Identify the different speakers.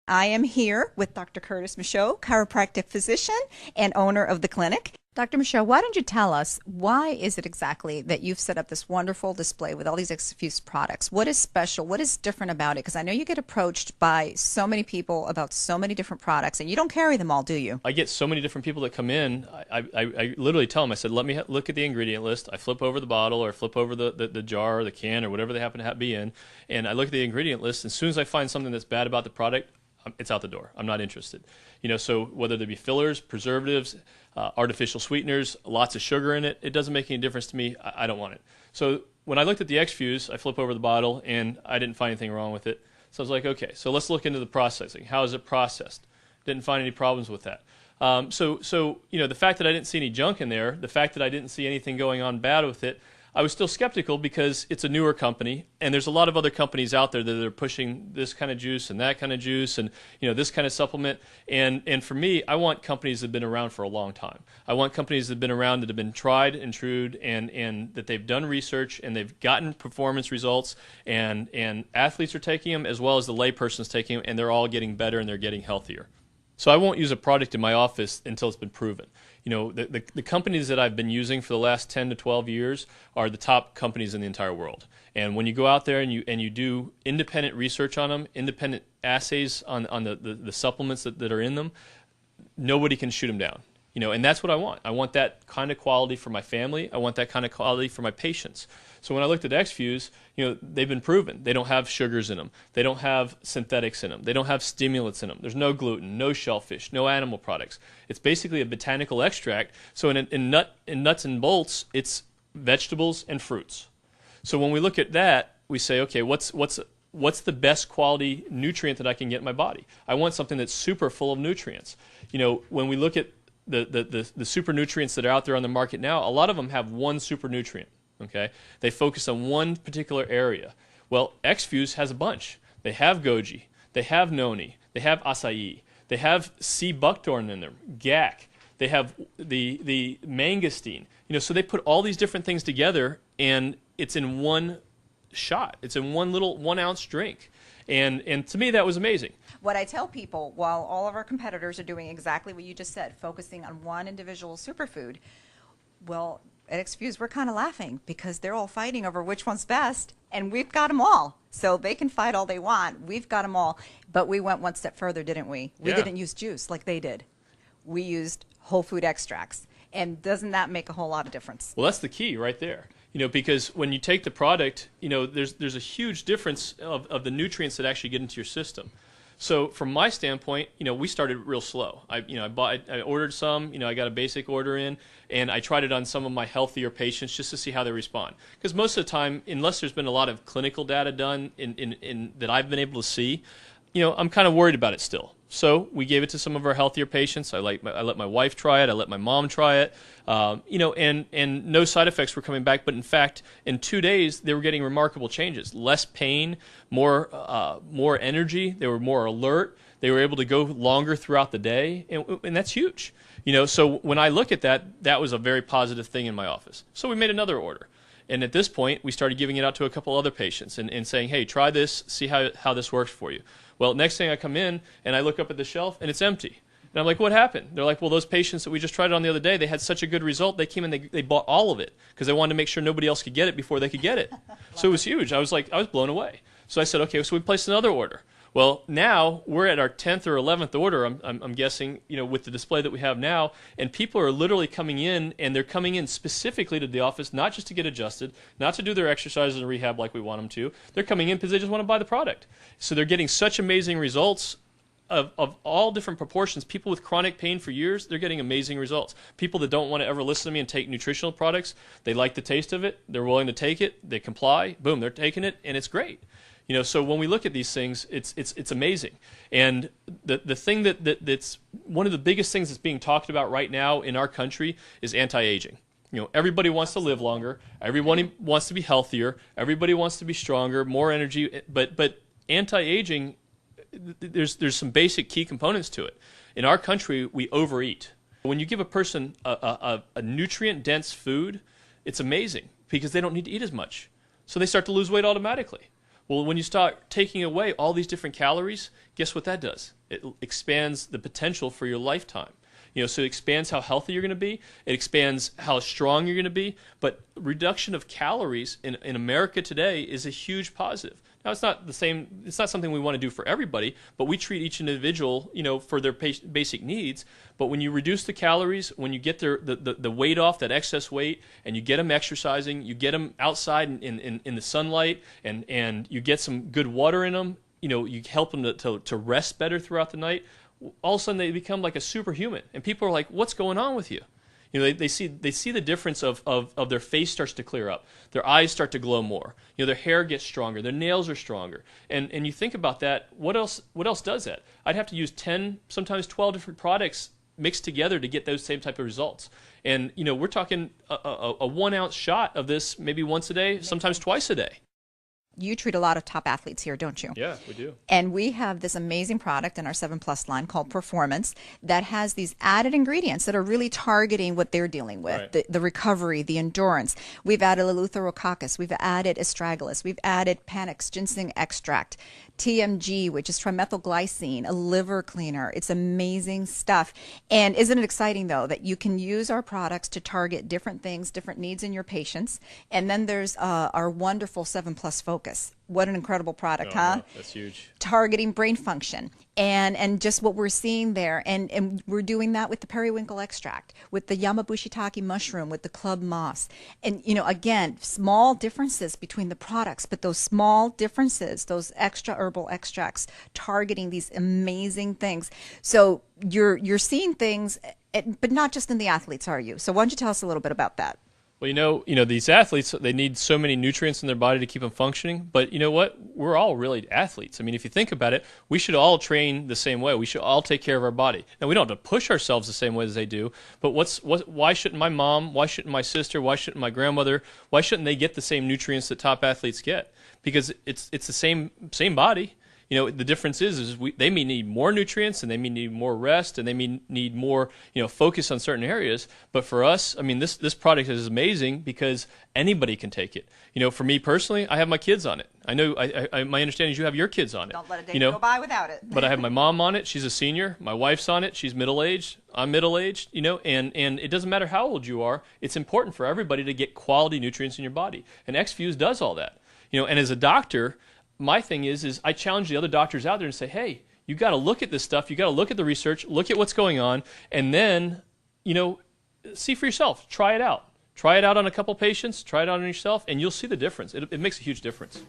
Speaker 1: I am here with Dr. Curtis Michaud, chiropractic physician and owner of the clinic. Dr. Michaud, why don't you tell us why is it exactly that you've set up this wonderful display with all these Exfuze products? What is special? What is different about it? Because I know you get approached by so many people about so many different products, and you don't carry them all, do you?
Speaker 2: I get so many different people that come in. I literally tell them, I said, let me look at the ingredient list. I flip over the bottle or flip over the jar or the can or whatever they happen to be in, and I look at the ingredient list. As soon as I find something that's bad about the product, it's out the door. I'm not interested. So whether they be fillers, preservatives, artificial sweeteners, lots of sugar in it, it doesn't make any difference to me. I don't want it. So when I looked at the Exfuze, I flip over the bottle, and I didn't find anything wrong with it. So I was like, okay, so let's look into the processing. How is it processed? Didn't find any problems with that. So the fact that I didn't see any junk in there, the fact that I didn't see anything going on bad with it, I was still skeptical because it's a newer company, and there's a lot of other companies out there that are pushing this kind of juice and that kind of juice and this kind of supplement. And for me, I want companies that have been around for a long time. I want companies that have been around that have been tried and true, and that they've done research and they've gotten performance results, and athletes are taking them as well as the layperson's taking them, and they're all getting better and they're getting healthier. So I won't use a product in my office until it's been proven. The companies that I've been using for the last 10 to 12 years are the top companies in the entire world. And when you go out there and you do independent research on them, independent assays on the supplements that are in them, nobody can shoot them down. And that's what I want. I want that kind of quality for my family. I want that kind of quality for my patients. So when I looked at Exfuze, they've been proven. They don't have sugars in them. They don't have synthetics in them. They don't have stimulants in them. There's no gluten, no shellfish, no animal products. It's basically a botanical extract. So in nuts and bolts, it's vegetables and fruits. So when we look at that, we say, okay, what's the best quality nutrient that I can get in my body? I want something that's super full of nutrients. When we look at the super nutrients that are out there on the market now, a lot of them have one super nutrient. Okay, they focus on one particular area. Well, Exfuze has a bunch. They have goji, they have noni, they have acai, they have sea buckthorn in them, gac, they have the mangosteen. So they put all these different things together, and it's in one shot. It's in one little 1 ounce drink. And to me, that was amazing.
Speaker 1: What I tell people, while all of our competitors are doing exactly what you just said, focusing on one individual superfood, well, at Exfuze, we're kind of laughing because they're all fighting over which one's best, and we've got them all. So they can fight all they want. We've got them all. But we went one step further, didn't we? We didn't use juice like they did. We used whole food extracts. And doesn't that make a whole lot of difference?
Speaker 2: Well, that's the key right there. Because when you take the product, there's a huge difference of the nutrients that actually get into your system. So from my standpoint, we started real slow. I ordered some, I got a basic order in, and I tried it on some of my healthier patients just to see how they respond. Because most of the time, unless there's been a lot of clinical data done in that I've been able to see, I'm kind of worried about it still. So we gave it to some of our healthier patients. I let my wife try it. I let my mom try it. And no side effects were coming back. But in fact, in 2 days, they were getting remarkable changes. Less pain, more energy. They were more alert. They were able to go longer throughout the day, and that's huge. So when I look at that, that was a very positive thing in my office. So we made another order. And at this point, we started giving it out to a couple other patients and saying, hey, try this, see how this works for you. Well, next thing I come in, and I look up at the shelf, and it's empty. And I'm like, what happened? They're like, well, those patients that we just tried it on the other day, they had such a good result, they came in, they bought all of it because they wanted to make sure nobody else could get it before they could get it. So it was huge. I was blown away. So I said, okay, so we placed another order. Well, now we're at our 10th or 11th order, I'm guessing, with the display that we have now, and people are literally coming in, and they're coming in specifically to the office, not just to get adjusted, not to do their exercises and rehab like we want them to. They're coming in because they just want to buy the product. So they're getting such amazing results of all different proportions. People with chronic pain for years, they're getting amazing results. People that don't want to ever listen to me and take nutritional products, they like the taste of it, they're willing to take it, they comply, boom, they're taking it, and it's great. So when we look at these things, it's amazing. And the thing that's one of the biggest things that's being talked about right now in our country is anti-aging. Everybody wants to live longer. Everyone wants to be healthier. Everybody wants to be stronger, more energy. But anti-aging, there's some basic key components to it. In our country, we overeat. When you give a person a nutrient-dense food, it's amazing because they don't need to eat as much. So they start to lose weight automatically. Well, when you start taking away all these different calories, guess what that does? It expands the potential for your lifetime. So it expands how healthy you're going to be. It expands how strong you're going to be. But reduction of calories in America today is a huge positive. Now, it's not the same. It's not something we want to do for everybody, but we treat each individual, for their basic needs. But when you reduce the calories, when you get the weight off, that excess weight, and you get them exercising, you get them outside in the sunlight, and you get some good water in them, you help them to rest better throughout the night, all of a sudden they become like a superhuman. And people are like, what's going on with you? They see the difference of their face starts to clear up. Their eyes start to glow more. Their hair gets stronger. Their nails are stronger. And you think about that, what else does that? I'd have to use 10, sometimes 12 different products mixed together to get those same type of results. And, we're talking a 1 ounce shot of this maybe once a day, sometimes twice a day.
Speaker 1: You treat a lot of top athletes here, don't you?
Speaker 2: Yeah, we do.
Speaker 1: And we have this amazing product in our 7+ line called Performance that has these added ingredients that are really targeting what they're dealing with,
Speaker 2: Right.
Speaker 1: the recovery, the endurance. We've added Eleutherococcus, we've added astragalus, we've added Panax ginseng extract, TMG, which is trimethylglycine, a liver cleaner. It's amazing stuff. And isn't it exciting, though, that you can use our products to target different things, different needs in your patients? And then there's our wonderful 7+ Focus. What an incredible product, huh?
Speaker 2: No, that's huge.
Speaker 1: Targeting brain function and just what we're seeing there. And we're doing that with the periwinkle extract, with the Yamabushitake mushroom, with the club moss. And, again, small differences between the products, but those small differences, those extra herbal extracts targeting these amazing things. So you're seeing things, but not just in the athletes, are you? So why don't you tell us a little bit about that?
Speaker 2: Well, these athletes, they need so many nutrients in their body to keep them functioning. But you know what? We're all really athletes. I mean, if you think about it, we should all train the same way. We should all take care of our body. Now, we don't have to push ourselves the same way as they do. But why shouldn't my mom, why shouldn't my sister, why shouldn't my grandmother, why shouldn't they get the same nutrients that top athletes get? Because it's the same body. The difference is they may need more nutrients, and they may need more rest, and they may need more, focus on certain areas. But for us, I mean, this product is amazing because anybody can take it. For me personally, I have my kids on it. I know, my understanding is you have your kids on it.
Speaker 1: Don't let a day go by without it.
Speaker 2: But I have my mom on it. She's a senior. My wife's on it. She's middle-aged. I'm middle-aged, and it doesn't matter how old you are. It's important for everybody to get quality nutrients in your body. And Exfuze does all that. And as a doctor, my thing is I challenge the other doctors out there and say, hey, you got to look at this stuff. You got to look at the research, look at what's going on, and then, see for yourself. Try it out. Try it out on a couple patients. Try it out on yourself, and you'll see the difference. It makes a huge difference.